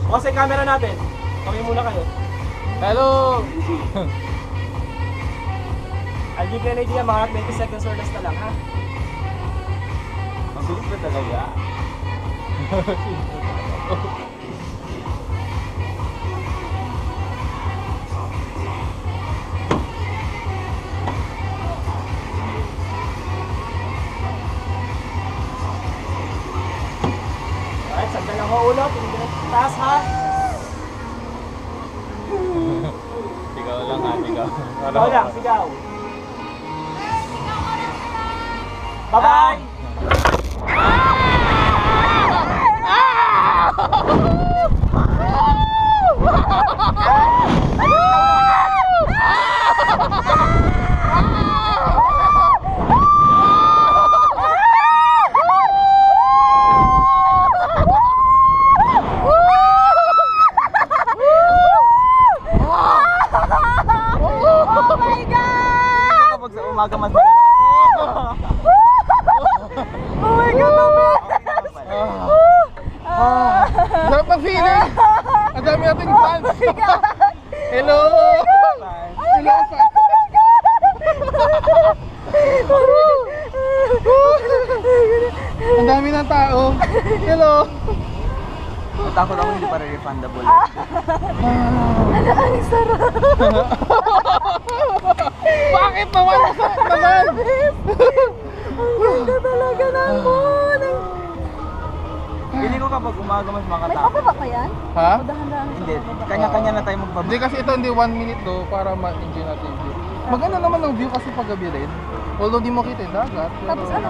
Kasi camera natin. Kami muna kayo. Hello! I'll give you an idea, mga 20 seconds or less na lang, ha? Mabilis ba talaga? Alright, sandal lang ho ulo. Tingin na taas, ha? Sigaw lang ha, sigaw. Sigaw lang, sigaw. Bye-bye! Kapag sa umaga mas sarap ng feeling! Ang dami nating fans! Hello! Hello! Ang dami ng tao! Hello! Natakot ako hindi pa refundable. Ang sarap. Bakit naman? Masarap naman! Ang ganda talaga ng moon. Pili ko kapag umaga mas May makatapos. pababa pa yan? Ha? O dahan-dahan sa Hindi, pababa? kanya-kanya na tayo magbaba. Hindi kasi ito hindi 1 minute do para ma-enjoy natin yung view. Maganda naman ang view kasi pag gabi rin. Although di mo kita yung dagat. Tapos ano?